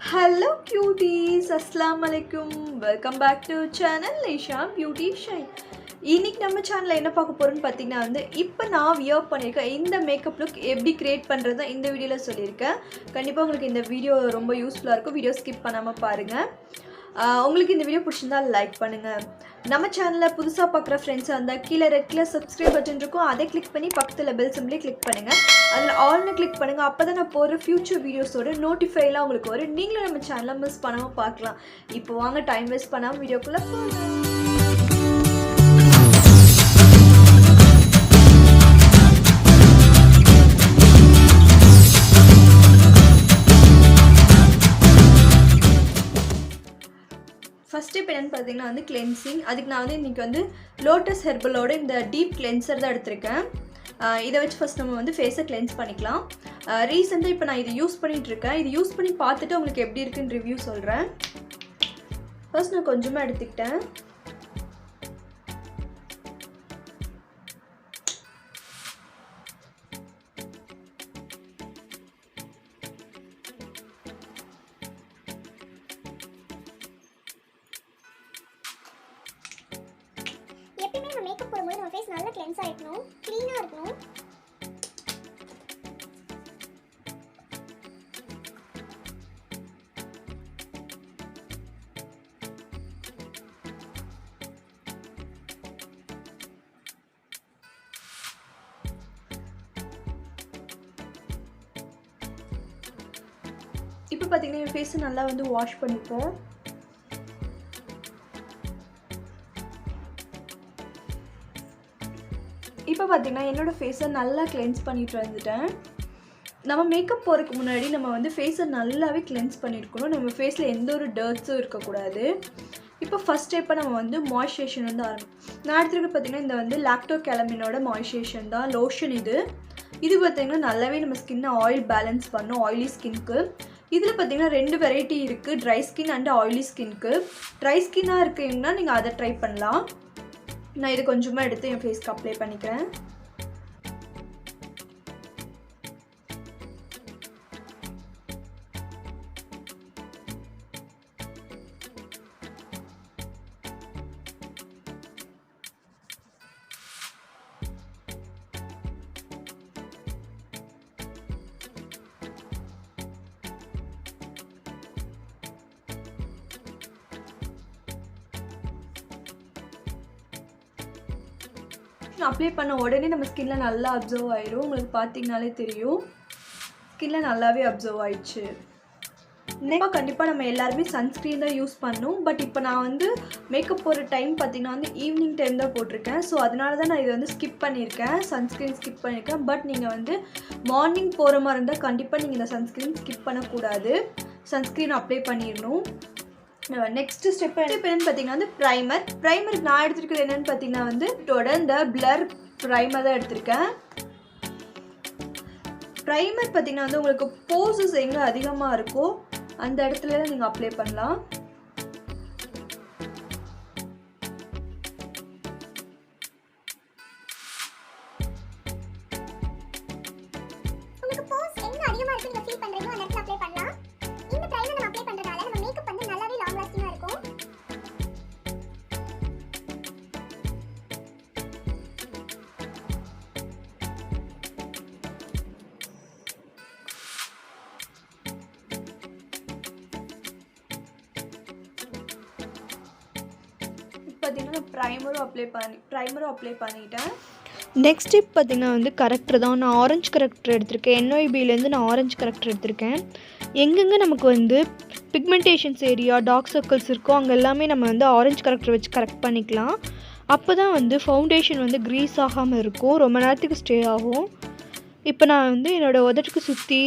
Hello cuties, Assalamu alaikum. Welcome back to channel Isha Beauty Shine. இன்னைக்கு நம்ம சேனல்ல என்ன பார்க்க போறோம்னு பாத்தீங்கன்னா இப்போ நான் வியர் பண்ணிருக்க இந்த மேக்கப் லுக் எப்படி கிரியேட் பண்றதை இந்த வீடியோல சொல்லிருக்கேன். கண்டிப்பா உங்களுக்கு இந்த வீடியோ ரொம்ப யூஸ்ஃபுல்லா இருக்கும். வீடியோ ஸ்கிப் பண்ணாம பாருங்க. உங்களுக்கு இந்த வீடியோ பிடிச்சிருந்தா லைக் பண்ணுங்க. நம்ம சேனலை புதுசா பார்க்குற ஃப்ரெண்ட்ஸா இருந்தா கீழே ரெட் கலர் சப்ஸ்கிரைப் பட்டன் இருக்கும். அதை கிளிக் பண்ணி பக்கத்துல பெல் சிம்பிளை கிளிக் பண்ணுங்க. அதில் ஆல்னு கிளிக் பண்ணுங்க. அப்பதான் நான் போடுற ஃபியூச்சர் வீடியோஸோட நோட்டிஃபைலாம் உங்களுக்கு வரும். நீங்களும் நம்ம சேனலை மிஸ் பண்ணாம பார்க்கலாம். இப்போ வாங்க டைம் வேஸ்ட் பண்ணாம வீடியோக்குள்ள போகலாம். ஃபர்ஸ்ட் ஸ்டெப் என்னன்னு பார்த்தீங்கன்னா கிளென்சிங். அதுக்கு நான் இன்றைக்கி லோட்டஸ் ஹெர்பலோட இந்த டீப் கிளென்சர் தான் எடுத்திருக்கேன். இதை வச்சு ஃபஸ்ட் நம்ம ஃபேஸை கிளென்ஸ் பண்ணிக்கலாம். ரீசெண்டாக இப்போ நான் இதை யூஸ் பண்ணிகிட்ருக்கேன். இது யூஸ் பண்ணி பார்த்துட்டு உங்களுக்கு எப்படி இருக்குன்னு ரிவ்யூ சொல்கிறேன். ஃபர்ஸ்ட் நான் கொஞ்சமாக எடுத்துக்கிட்டேன். எப்பவுமே நம்ம மேக்கப் போடும்போது நம்ம ஃபேஸ் நல்லா கிளென்ஸ் ஆயிடணும், க்ளீனா இருக்கணும். இப்போ பார்த்தீங்கன்னா என் ஃபேஸை நல்லா வாஷ் பண்ணிப்போம். இப்போ பார்த்தீங்கன்னா என்னோடய ஃபேஸை நல்லா கிளென்ஸ் பண்ணிட்டு வந்துட்டேன். நம்ம மேக்கப் போகிறதுக்கு முன்னாடி நம்ம ஃபேஸை நல்லாவே கிளென்ஸ் பண்ணியிருக்கணும். நம்ம ஃபேஸில் எந்த ஒரு டர்ட்ஸும் இருக்கக்கூடாது. இப்போ ஃபஸ்ட் ஸ்டெப்பை நம்ம மாய்ஸ்சரைசேஷன் ஆரம்பிக்கும். நான் எடுத்துகிட்டு பார்த்தீங்கன்னா இந்த லாக்டோ கேலமினோட மாய்ஸ்சரைசேஷன் தான், லோஷன் இது பார்த்தீங்கன்னா நல்லாவே நம்ம ஸ்கின்னை ஆயில் பேலன்ஸ் பண்ணும், ஆயிலி ஸ்கின்க்கு. இதில் பார்த்தீங்கன்னா 2 வெரைட்டி இருக்குது, ட்ரை ஸ்கின் அண்ட் ஆயிலி ஸ்கின்க்கு. ட்ரை ஸ்கின்னாக இருக்கீங்கன்னா நீங்கள் அதை ட்ரை பண்ணலாம். நான் இது கொஞ்சமாக எடுத்து என் ஃபேஸ்க்கு அப்ளை பண்ணிக்கிறேன். அப்ளை பண்ண உடனே நம்ம ஸ்கின்ல நல்லா அப்சர்வ் ஆயிடும். உங்களுக்கு பார்த்தீங்கனாலே தெரியும், ஸ்கின்ல நல்லாவே அப்சர்வ் ஆயிடுச்சு. கண்டிப்பாக நம்ம எல்லாருமே சன்ஸ்க்ரீன் தான் யூஸ் பண்ணணும். பட் இப்போ நான் மேக்கப் போகிற டைம் பார்த்தீங்கன்னா ஈவினிங் டைம் தான் போட்டிருக்கேன். ஸோ அதனால தான் நான் இதை ஸ்கிப் பண்ணியிருக்கேன், சன்ஸ்க்ரீன் ஸ்கிப் பண்ணியிருக்கேன். பட் நீங்கள் மார்னிங் போகிற மாதிரி இருந்தால் கண்டிப்பாக நீங்கள் இந்த சன்ஸ்க்ரீன் ஸ்கிப் பண்ணக்கூடாது, சன்ஸ்க்ரீன் அப்ளை பண்ணிடணும். நெக்ஸ்ட் ஸ்டெப் என்னன்னு பார்த்தீங்கன்னா ப்ரைமருக்கு நான் எடுத்துருக்கிறது என்னென்னு பார்த்தீங்கன்னா இந்த பிளர் ப்ரைமர் தான் எடுத்திருக்கேன். ப்ரைமர் பார்த்தீங்கன்னா உங்களுக்கு போசஸ் எங்கே அதிகமாக இருக்கோ அந்த இடத்துல நீங்கள் அப்ளை பண்ணலாம். உங்களுக்கு போஸ் எங்க அதிகமா இருக்கு நீங்க ஃபீல் பண்றீங்களோ அந்த இடத்துல அப்ளை பண்ணலாம். இந்த ப்ரைமர் நம்ம அப்ளை பண்றதால நம்ம மேக்கப் நல்லாவே லாங் லாஸ்டிங்கா இருக்கும். பார்த்தீங்கன்னா ப்ரைமரும் அப்ளை பண்ணிட்டேன். நெக்ஸ்ட் ஸ்டெப் பார்த்தீங்கன்னா கரெக்டர் தான். நான் ஆரஞ்சு கரெக்டர் எடுத்திருக்கேன். NYBலேருந்து நான் ஆரஞ்சு கரெக்டர் எடுத்திருக்கேன். எங்கெங்கே நமக்கு பிக்மெண்டேஷன்ஸ் ஏரியா, டார்க் சர்க்கிள்ஸ் இருக்கோ அங்கே எல்லாமே நம்ம ஆரஞ்சு கரெக்டர் வச்சு கரெக்ட் பண்ணிக்கலாம். அப்போ தான் ஃபவுண்டேஷன் க்ரீஸ் ஆகாமல் இருக்கும், ரொம்ப நேரத்துக்கு ஸ்டே ஆகும். இப்போ நான் என்னோடய உதட்டுக்கு சுற்றி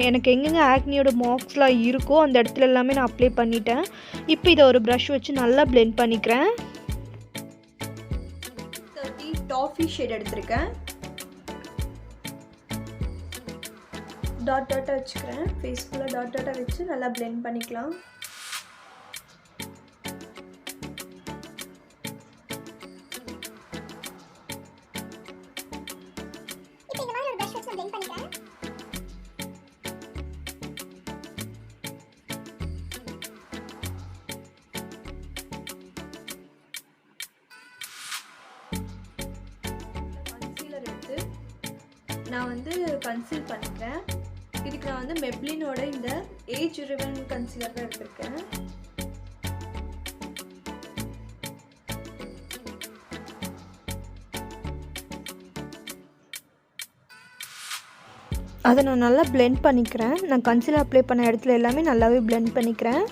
எனக்கு எங்கெங்கே ஆக்னியோட மார்க்ஸ்லாம் இருக்கோ அந்த இடத்துல எல்லாமே நான் அப்ளை பண்ணிட்டேன். இப்போ இதை ஒரு ப்ரஷ் வச்சு நல்லா பிளெண்ட் பண்ணிக்கிறேன். 30 டாஃபி ஷேட் எடுத்திருக்கேன். டாட்டாக வச்சுக்கிறேன். ஃபேஸ் ஃபுல்லாக டாட்டாக வச்சு நல்லா பிளெண்ட் பண்ணிக்கலாம். இப்போ இந்த மாதிரி ஒரு ப்ரஷ் வச்சு நான் பிளெண்ட் பண்ணிக்கிறேன். நான் வந்து கன்சீல் பண்ணிக்கிறேன். இதுக்கு நான் வந்து மெப்ளினோட இந்த ஏஜ் ரிவன் கன்சீலர் தான் எடுத்திருக்கேன். அதை நான் நல்லா பிளெண்ட் பண்ணிக்கிறேன். நான் கன்சீலர் அப்ளை பண்ண இடத்துல எல்லாமே நல்லாவே பிளெண்ட் பண்ணிக்கிறேன்.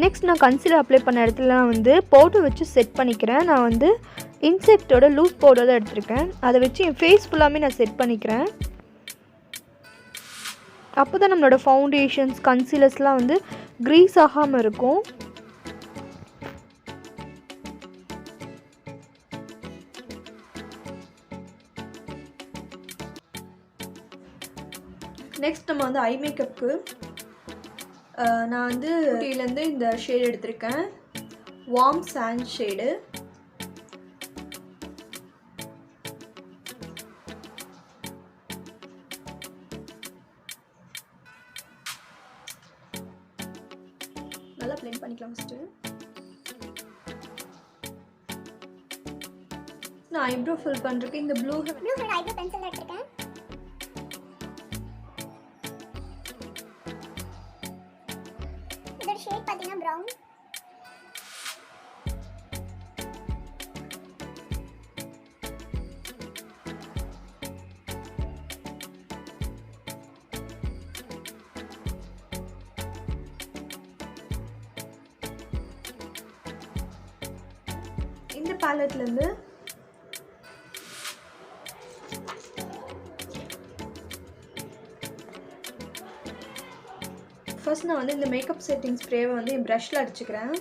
நெக்ஸ்ட் நான் கன்சீலர் அப்ளை பண்ண இடத்துல வந்து பவுடர் வச்சு செட் பண்ணிக்கிறேன். நான் வந்து இன்செக்டோட லூஸ் பவுடர் தான் எடுத்திருக்கேன். அதை வச்சு என் ஃபேஸ் ஃபுல்லாமே நான் செட் பண்ணிக்கிறேன். அப்போ தான் நம்மளோட ஃபவுண்டேஷன்ஸ் கன்சீலர்ஸ்லாம் வந்து க்ரீஸ் ஆகாமல் இருக்கும். நெக்ஸ்ட் நம்ம வந்து ஐ மேக்கப்புக்கு நான் வந்து டீலேருந்து இந்த ஷேட் எடுத்திருக்கேன். Warm sand shade. நல்லா பிளெண்ட் பண்ணிக்கலாம் ஃபஸ்ட்டு. நான் ஐப்ரோ ஃபில் பண்ணுறதுக்கு இந்த ப்ளூ ஐப்ரோ பென்சில் எடுத்திருக்கேன். இதோட ஷேட் பார்த்தீங்கன்னா ப்ரௌன். இந்த பேலட்லேருந்து ஃபர்ஸ்ட் நான் வந்து இந்த மேக்கப் செட்டிங் ஸ்ப்ரேவை வந்து என் ப்ரஷில் அடிச்சுக்கிறேன்.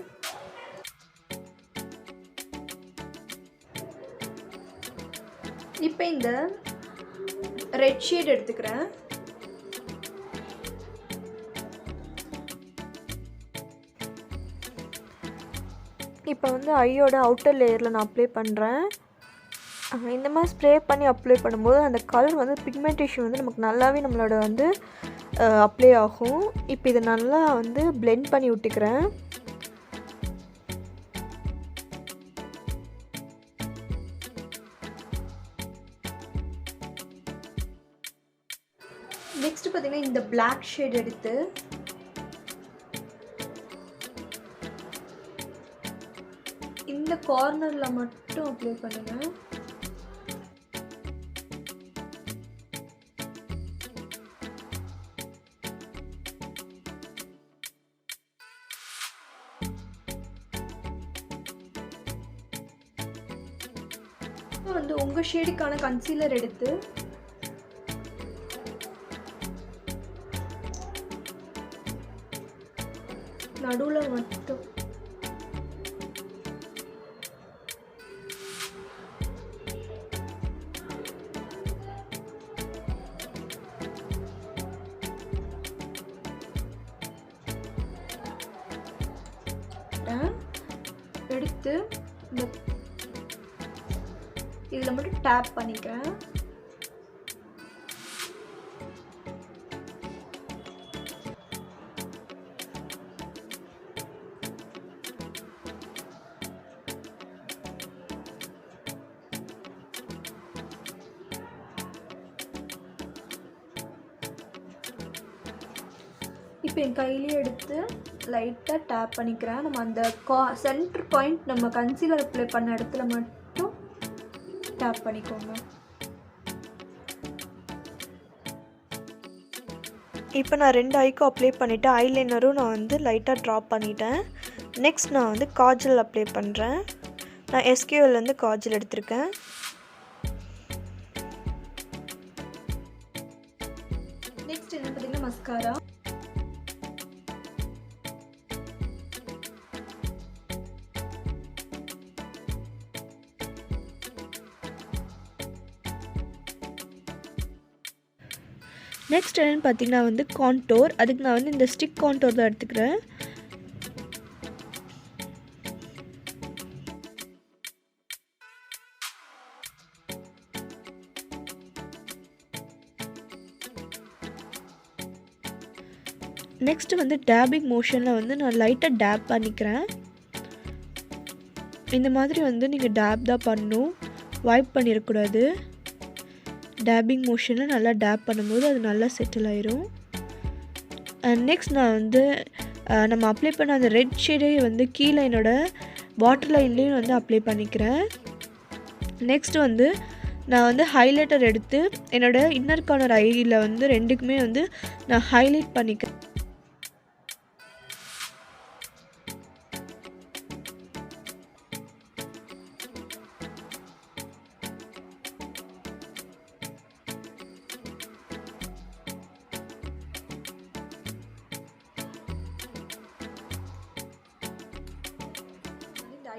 இப்போ இந்த ரெட் ஷேட் எடுத்துக்கிறேன். இப்போ வந்து ஐயோட அவுட்டர் லேயரில் நான் அப்ளை பண்ணுறேன். இந்த மாதிரி ஸ்ப்ரே பண்ணி அப்ளை பண்ணும்போது அந்த கலர் வந்து பிக்மெண்டேஷன் வந்து நமக்கு நல்லாவே நம்மளோட வந்து அப்ளை ஆகும். இப்போ இதை நல்லா வந்து பிளெண்ட் பண்ணி விட்டுக்கிறேன். நெக்ஸ்ட் பார்த்தீங்கன்னா இந்த பிளாக் ஷேட் எடுத்து இந்த கார்னரில் மட்டும் அப்ளை பண்ணுங்கள். வந்து உங்கள் ஷேடுக்கான கன்சீலர் எடுத்து நடுவில் மட்டும் எடுத்து இந்த இதில் மட்டும் டேப் பண்ணிக்கிறேன். இப்போ என் கையிலே எடுத்து லைட்டாக டேப் பண்ணிக்கிறேன். நம்ம அந்த சென்டர் பாயிண்ட் நம்ம கன்சீலர் அப்ளை பண்ண இடத்துல மட்டும் டேப் பண்ணிக்கோங்க. இப்போ நான் 2 ஐக்கும் அப்ளை பண்ணிவிட்டு ஐலைனரும் நான் வந்து லைட்டாக ட்ராப் பண்ணிட்டேன். நெக்ஸ்ட் நான் வந்து காஜல் அப்ளை பண்ணுறேன். நான் எஸ்கியூஎல்லேருந்து காஜல் எடுத்திருக்கேன். நெக்ஸ்ட் என்ன பார்த்தீங்கன்னா மஸ்காரா. நெக்ஸ்ட் என்னென்னு பார்த்தீங்கன்னா வந்து கான்டோர். அதுக்கு நான் வந்து இந்த ஸ்டிக் கான்டோர் தான் எடுத்துக்கிறேன். நெக்ஸ்ட்டு வந்து டேபிங் மோஷனில் வந்து நான் லைட்டாக டேப் பண்ணிக்கிறேன். இந்த மாதிரி வந்து நீங்கள் டேப் தான் பண்ணணும். வைப் பண்ணிடக்கூடாது. டேப்பிங் மோஷனில் நல்லா டேப் பண்ணும்போது அது நல்லா செட்டில் ஆயிரும். நெக்ஸ்ட் நான் வந்து நம்ம அப்ளை பண்ண அந்த ரெட் ஷேடே வந்து கீழே என்னோடய வாட்டர் லைன்லேயும் வந்து அப்ளை பண்ணிக்கிறேன். நெக்ஸ்ட் வந்து நான் வந்து ஹைலைட்டர் எடுத்து என்னோடய இன்னர் கார்னர் ஐயில் வந்து ரெண்டுக்குமே வந்து நான் ஹைலைட் பண்ணிக்கிறேன்.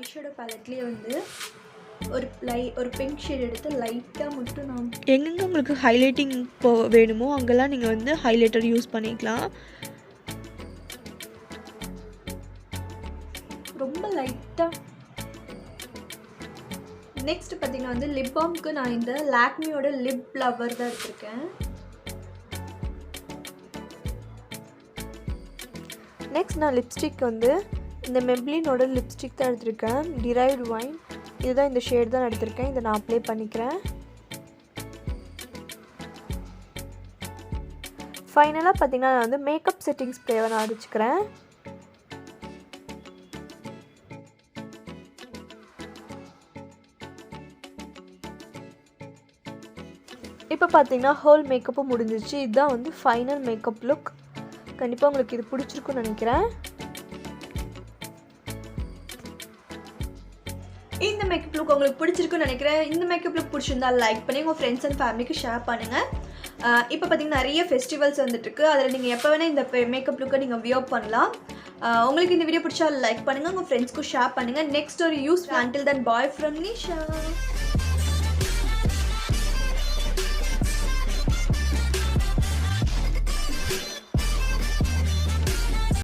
ஐஷேடோ பேலட்லேயே வந்து ஒரு பிங்க் ஷேட் எடுத்து லைட்டாக மட்டும் நான் எங்கெங்கே உங்களுக்கு ஹைலைட்டிங் வேணுமோ அங்கெல்லாம் நீங்கள் வந்து ஹைலைட்டர் யூஸ் பண்ணிக்கலாம். ரொம்ப லைட்டாக. நெக்ஸ்ட் பார்த்தீங்கன்னா வந்து லிப் பாம்க்கு நான் இந்த லாக்மியோட லிப் லவர் தான் எடுத்திருக்கேன். நெக்ஸ்ட் நான் லிப்ஸ்டிக் வந்து இந்த மெப்ளினோட லிப்ஸ்டிக் தான் எடுத்திருக்கேன். டிரைவ்டு வைன், இதுதான் இந்த ஷேட் தான் எடுத்திருக்கேன். இதை நான் அப்ளை பண்ணிக்கிறேன். ஃபைனலாக பார்த்தீங்கன்னா நான் வந்து மேக்கப் செட்டிங் ஸ்ப்ரேவை நான் அடிச்சுக்கிறேன். இப்போ பார்த்தீங்கன்னா ஹோல் மேக்கப்பும் முடிஞ்சிச்சு. இதுதான் வந்து ஃபைனல் மேக்கப் லுக். கண்டிப்பாக உங்களுக்கு இது பிடிச்சிருக்குன்னு நினைக்கிறேன். இந்த மேக்கப் லுக் உங்களுக்கு பிடிச்சிருக்குன்னு நினைக்கிறேன். இந்த மேக்கப் லுக் பிடிச்சிருந்தா லைக் பண்ணி உங்கள் ஃப்ரெண்ட்ஸ் அண்ட் ஃபேமிலிக்கு ஷேர் பண்ணுங்கள். இப்போ பார்த்தீங்கன்னா நிறைய ஃபெஸ்டிவல்ஸ் வந்துட்டுருக்கு. அதில் நீங்கள் எப்போ வேணால் இந்த மேக்கப் லுக்கை நீங்கள் வியர் பண்ணலாம். உங்களுக்கு இந்த வீடியோ பிடிச்சா லைக் பண்ணுங்கள், உங்கள் ஃப்ரெண்ட்ஸ்க்கும் ஷேர் பண்ணுங்கள். நெக்ஸ்ட் ஒரு use until then bye from Nisha.